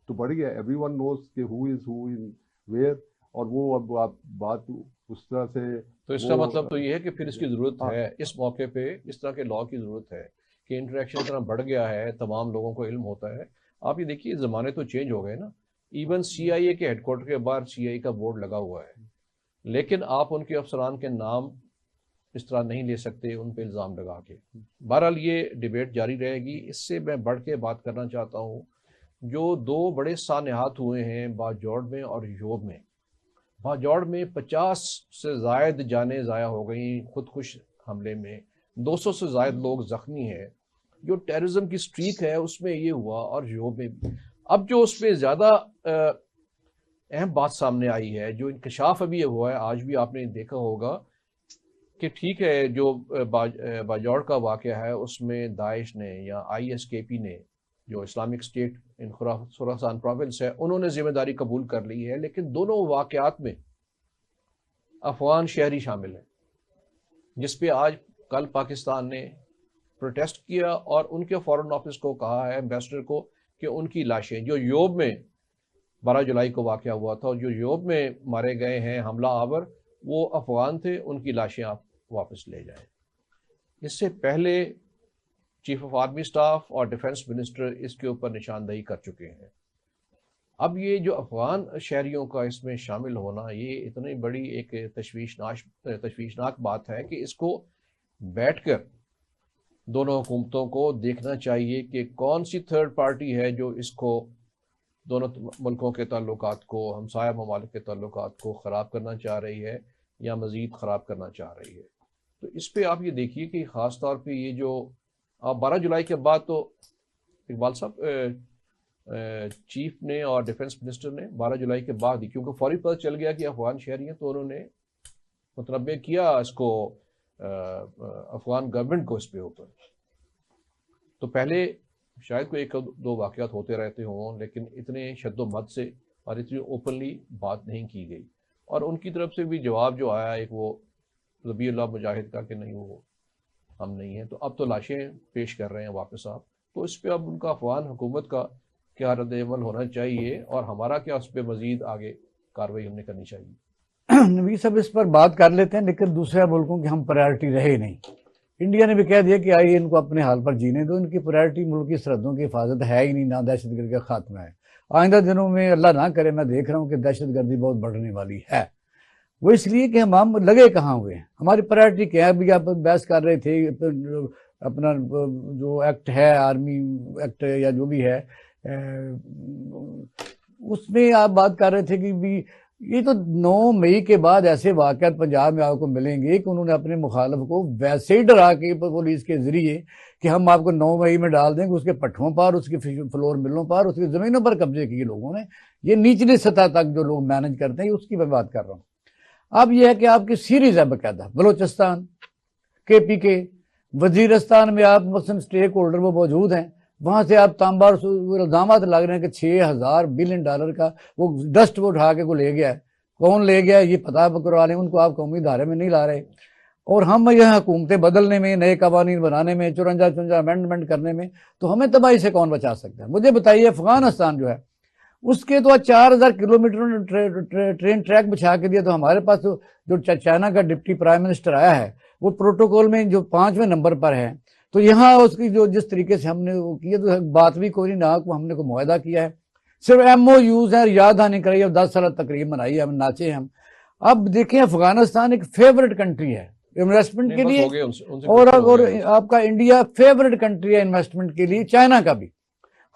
[SPEAKER 4] تو بڑھ گیا، ایوری ون نوز کہ ہو از ہو ان ویئر، اور وہ اب آپ بات اس طرح سے.
[SPEAKER 1] تو اس کا مطلب تو یہ ہے کہ پھر اس کی ضرورت ہے، اس موقع پہ اس طرح کے لا کی ضرورت ہے کہ انٹریکشن اتنا بڑھ گیا ہے، تمام لوگوں کو علم ہوتا ہے. آپ یہ دیکھیے زمانے تو چینج ہو گئے نا. ایون سی آئی اے کے ہیڈ کوارٹر کے باہر سی آئی کا بورڈ لگا ہوا ہے، لیکن آپ ان کے افسران کے نام اس طرح نہیں لے سکتے ان پہ الزام لگا کے. بہرحال یہ ڈیبیٹ جاری رہے گی. اس سے میں بڑھ کے بات کرنا چاہتا ہوں جو دو بڑے سانحات ہوئے ہیں باجوڑ میں اور یوب میں. باجوڑ میں 50 سے زائد جانیں ضائع ہو گئیں خودکش حملے میں، 200 سے زائد لوگ زخمی ہیں. جو ٹیررزم کی سٹریک ہے اس میں یہ ہوا، اور یوب میں بھی. اب جو اس میں زیادہ اہم بات سامنے آئی ہے، جو انکشاف ابھی ہوا ہے، آج بھی آپ نے دیکھا ہوگا کہ ٹھیک ہے جو باجوڑ کا واقعہ ہے اس میں داعش نے یا ISKP نے، جو اسلامک اسٹیٹ ان خراسان پروونس ہے، انہوں نے ذمہ داری قبول کر لی ہے. لیکن دونوں واقعات میں افغان شہری شامل ہیں، جس پہ آج کل پاکستان نے پروٹیسٹ کیا اور ان کے فارن آفس کو کہا ہے، ایمبیسڈر کو، کہ ان کی لاشیں جو یوب میں 12 جولائی کو واقعہ ہوا تھا اور جو یوب میں مارے گئے ہیں حملہ آور، وہ افغان تھے، ان کی لاشیں آپ واپس لے جائیں. اس سے پہلے چیف آف آرمی سٹاف اور ڈیفنس منسٹر اس کے اوپر نشاندہی کر چکے ہیں. اب یہ جو افغان شہریوں کا اس میں شامل ہونا، یہ اتنی بڑی ایک تشویشناک بات ہے کہ اس کو بیٹھ کر دونوں حکومتوں کو دیکھنا چاہیے کہ کون سی تھرڈ پارٹی ہے جو اس کو، دونوں ملکوں کے تعلقات کو، ہمسایہ ممالک کے تعلقات کو خراب کرنا چاہ رہی ہے یا مزید خراب کرنا چاہ رہی ہے. تو اس پہ آپ یہ دیکھیے کہ خاص طور پہ یہ جو 12 جولائی کے بعد، تو اقبال صاحب چیف نے اور ڈیفنس منسٹر نے 12 جولائی کے بعد ہی، کیونکہ فوری پتہ چل گیا کہ افغان شہری ہیں، تو انہوں نے متنبع کیا اس کو افغان گورنمنٹ کو اس پہ اوپر. تو پہلے شاید کوئی 1-2 واقعات ہوتے رہتے ہوں، لیکن اتنے شد و مد سے اور اتنی اوپنلی بات نہیں کی گئی. اور ان کی طرف سے بھی جواب جو آیا ایک وہ ذبیح اللہ مجاہد کا کہ نہیں وہ ہم نہیں ہیں. تو اب تو لاشیں پیش کر رہے ہیں واپس آپ. تو اس پہ اب ان کا افغان حکومت کا کیا رد عمل ہونا چاہیے اور ہمارا کیا اس پہ مزید آگے کارروائی ہم نے کرنی چاہیے؟
[SPEAKER 2] نبی صاحب اس پر بات کر لیتے ہیں، لیکن دوسرے ملکوں کی ہم پرائرٹی رہے نہیں. انڈیا نے بھی کہہ دیا کہ آئیے ان کو اپنے حال پر جینے دو، ان کی پرائرٹی ملک کی سرحدوں کی حفاظت ہے ہی نہیں، نہ دہشت گردی کا خاتمہ ہے. آئندہ دنوں میں اللہ نہ کرے میں دیکھ رہا ہوں کہ دہشت گردی بہت بڑھنے والی ہے. وہ اس لیے کہ ہم لگے کہاں ہوئے ہیں، ہماری پرائرٹی کیا ہے. ابھی آپ بحث کر رہے تھے اپنا جو ایکٹ ہے آرمی ایکٹ یا جو بھی ہے اس میں آپ بات کر رہے تھے کہ بھی یہ تو 9 مئی کے بعد ایسے واقعات پنجاب میں آپ کو ملیں گے کہ انہوں نے اپنے مخالف کو ویسے ہی ڈرا کے پولیس کے ذریعے کہ ہم آپ کو 9 مئی میں ڈال دیں گے، اس کے پٹھوں پر، اس کی فلور ملوں پر، اس کی زمینوں پر قبضے کیے لوگوں نے. یہ نچلی سطح تک جو لوگ مینج کرتے ہیں اس کی میں بات کر رہا ہوں. اب یہ ہے کہ آپ کی سیریز ہے باقاعدہ، بلوچستان، KPK، وزیرستان میں آپ مثلا اسٹیک ہولڈر وہ موجود ہیں، وہاں سے آپ تانبار الزامات لگ رہے ہیں کہ $6,000 بلین کا وہ ڈسٹ وہ اٹھا کے کو لے گیا ہے. کون لے گیا یہ پتہ کروا لیں، ان کو آپ قومی ادارے میں نہیں لا رہے. اور ہم یہ حکومتیں بدلنے میں، نئے قوانین بنانے میں، 54 امینڈمنٹ کرنے میں، تو ہمیں تباہی سے کون بچا سکتا ہے؟ مجھے بتائیے افغانستان جو ہے اس کے تو 4000 کلومیٹر ٹرین ٹریک بچھا کے دیا. تو ہمارے پاس جو چائنا کا ڈپٹی پرائم منسٹر آیا ہے وہ پروٹوکول میں جو 5ویں نمبر پر ہے. تو یہاں اس کی جو جس طریقے سے ہم نے وہ کیا تو بات بھی کوئی نہیں، نہ کو ہم نے کوئی معاہدہ کیا ہے، صرف MOUs ہیں، یاد آنے کرائی. اب 10 سال تقریب منائی ہے، ہم ناچے ہم. اب دیکھیں افغانستان ایک فیورٹ کنٹری ہے انویسٹمنٹ کے لیے، اور آپ کا انڈیا فیورٹ کنٹری ہے انویسٹمنٹ کے لیے، چائنا کا بھی.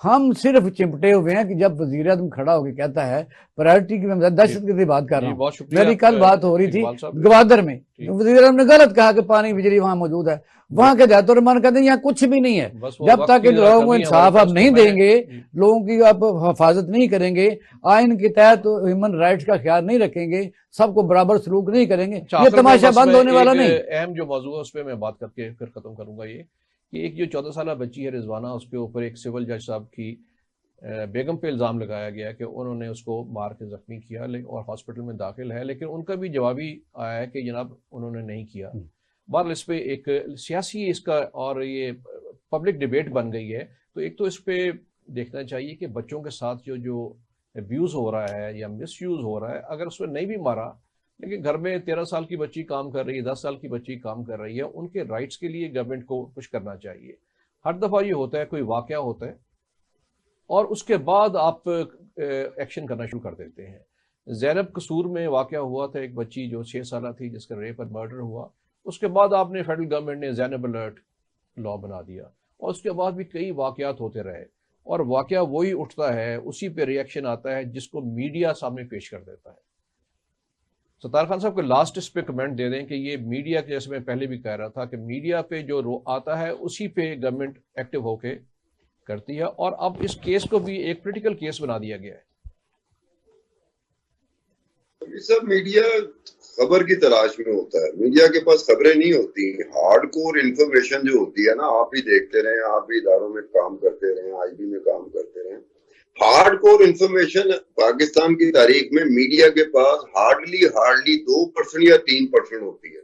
[SPEAKER 2] ہم صرف چمٹے ہوئے ہیں کہ جب وزیر اعظم کھڑا ہو کے کہتا ہے پرائرٹی کی، میں دہشت گردی بات کر رہا ہوں. میری کل بات ہو رہی تھی گوادر میں، وزیر اعظم نے غلط کہا کہ پانی بجلی وہاں موجود ہے. وہاں کے ذات الرحمان کہتے ہیں یہاں کچھ بھی نہیں ہے. جب تک لوگوں کو انصاف آپ نہیں دیں گے، لوگوں کی آپ حفاظت نہیں کریں گے، آئین کے تحت ہیومن رائٹس کا خیال نہیں رکھیں گے، سب کو برابر سلوک نہیں کریں گے، یہ تماشا بند ہونے والا نہیں.
[SPEAKER 1] اہم جو موضوع ہے اس پہ میں بات کر کے پھر ختم کروں گا. یہ کہ ایک جو 14 سالہ بچی ہے رضوانہ، اس کے اوپر ایک سول جج صاحب کی بیگم پہ الزام لگایا گیا کہ انہوں نے اس کو مار کے زخمی کیا اور ہاسپٹل میں داخل ہے، لیکن ان کا بھی جوابی آیا ہے کہ جناب انہوں نے نہیں کیا. بہرحال اس پہ ایک سیاسی اس کا اور یہ پبلک ڈیبیٹ بن گئی ہے. تو ایک تو اس پہ دیکھنا چاہیے کہ بچوں کے ساتھ جو ابیوز ہو رہا ہے یا مس یوز ہو رہا ہے، اگر اس میں نہیں بھی مارا لیکن گھر میں 13 سال کی بچی کام کر رہی ہے، 10 سال کی بچی کام کر رہی ہے، ان کے رائٹس کے لیے گورنمنٹ کو کچھ کرنا چاہیے. ہر دفعہ یہ ہوتا ہے کوئی واقعہ ہوتا ہے اور اس کے بعد آپ ایکشن کرنا شروع کر دیتے ہیں. زینب قصور میں واقعہ ہوا تھا، ایک بچی جو 6 سالہ تھی جس کا ریپ اور مرڈر ہوا. اس کے بعد آپ نے فیڈرل گورنمنٹ نے زینب الرٹ لا بنا دیا، اور اس کے بعد بھی کئی واقعات ہوتے رہے، اور واقعہ وہی اٹھتا ہے، اسی پہ ری ایکشن آتا ہے جس کو میڈیا سامنے پیش کر دیتا ہے. ستار خان صاحب کو لاسٹ اس پہ کمنٹ دے دیں کہ یہ میڈیا کے، جیسے میں پہلے بھی کہہ رہا تھا کہ میڈیا پہ جو آتا ہے اسی پہ گورنمنٹ ایکٹیو ہو کے کرتی ہے، اور اب اس کیس کو بھی ایک پولیٹیکل کیس بنا دیا گیا ہے.
[SPEAKER 3] یہ سب میڈیا خبر کی تلاش میں ہوتا ہے، میڈیا کے پاس خبریں نہیں ہوتی. ہارڈ کور انفارمیشن جو ہوتی ہے نا، آپ ہی دیکھتے رہیں، آپ بھی اداروں میں کام کرتے رہیں، IB میں کام کرتے رہیں. ہارڈ کور انفارمیشن پاکستان کی تاریخ میں میڈیا کے پاس ہارڈلی 2% یا 3% ہوتی ہے.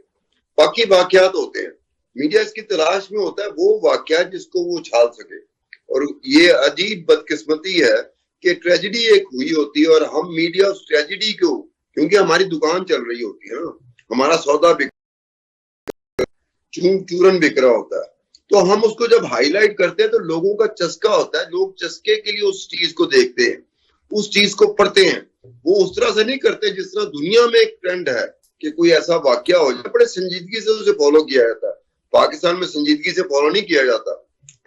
[SPEAKER 3] باقی واقعات ہوتے ہیں. میڈیا اس کی تلاش میں ہوتا ہے وہ واقعات جس کو وہ اچھال سکے. اور یہ عجیب بدقسمتی ہے کہ ٹریجڈی ایک ہوئی ہوتی ہے اور ہم میڈیا اس ٹریجڈی کو، کیونکہ ہماری دکان چل رہی ہوتی ہے نا، ہمارا سودا چورن بک رہا ہوتا ہے، تو ہم اس کو جب ہائی لائٹ کرتے ہیں تو لوگوں کا چسکا ہوتا ہے، لوگ چسکے کے لیے اس چیز کو دیکھتے ہیں، اس چیز کو پڑھتے ہیں. وہ اس طرح سے نہیں کرتے جس طرح دنیا میں ایک ٹرینڈ ہے کہ کوئی ایسا واقعہ ہو جائے بڑے سنجیدگی سے اسے فالو کیا جاتا ہے. پاکستان میں سنجیدگی سے فالو نہیں کیا جاتا.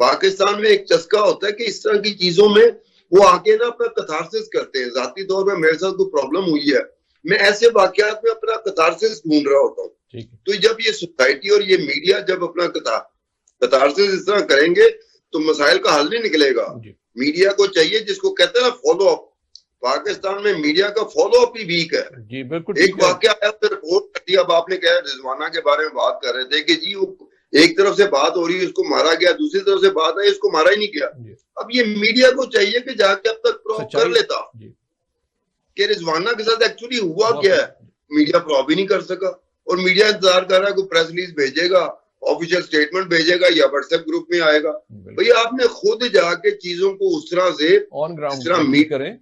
[SPEAKER 3] پاکستان میں ایک چسکا ہوتا ہے کہ اس طرح کی چیزوں میں وہ آگے نا اپنا کتھارسس کرتے ہیں. ذاتی طور پہ میرے ساتھ کوئی پرابلم ہوئی ہے، میں ایسے واقعات میں اپنا کتھارسس ڈھونڈ رہا ہوتا ہوں. تو جب یہ سوسائٹی اور یہ میڈیا جب اپنا کتھارسس اس طرح کریں گے تو مسائل کا حل نہیں نکلے گا. میڈیا کو چاہیے، جس کو کہتے ہیں نا فالو اپ، پاکستان میں میڈیا کا فالو اپ ہی ویک ہے.
[SPEAKER 1] جی بالکل.
[SPEAKER 3] ایک واقعہ آیا تو رپورٹ کر دیا. اب آپ نے کہا رضوانہ کے بارے میں بات کر رہے تھے کہ جی وہ ایک طرف سے بات ہو رہی ہے اس کو مارا گیا، دوسری طرف سے بات آئی اس کو مارا ہی نہیں گیا. اب یہ میڈیا کو چاہیے کہ جا کے اب تک پروو کر لیتا کہ رضوانہ کے ساتھ ایکچولی ہوا کیا ہے. میڈیا فراہم ہی نہیں کر سکا، اور میڈیا انتظار کر رہا ہے کوئی پریس ریلیز بھیجے گا، آفیشیل سٹیٹمنٹ بھیجے گا یا واٹس ایپ گروپ میں آئے گا. بھئی آپ نے خود جا کے چیزوں کو اس طرح سے
[SPEAKER 1] آن گراؤنڈ
[SPEAKER 3] اس طرح
[SPEAKER 1] کریں.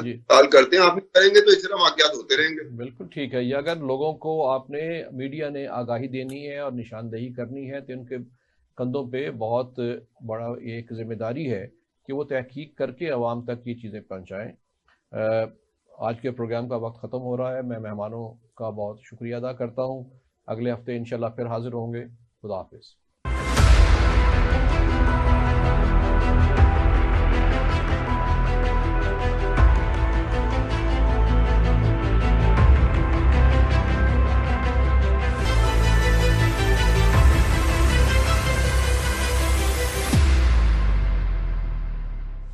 [SPEAKER 1] جی
[SPEAKER 3] کرتے ہیں، آپ کریں گے تو اس طرح واقعات ہوتے رہیں گے.
[SPEAKER 1] بالکل ٹھیک ہے. یہ اگر لوگوں کو آپ نے میڈیا نے آگاہی دینی ہے اور نشاندہی کرنی ہے تو ان کے کندھوں پہ بہت بڑا ایک ذمہ داری ہے کہ وہ تحقیق کر کے عوام تک یہ چیزیں پہنچائیں. آج کے پروگرام کا وقت ختم ہو رہا ہے. میں مہمانوں کا بہت شکریہ ادا کرتا ہوں. اگلے ہفتے انشاءاللہ پھر حاضر ہوں گے. خدا حافظ.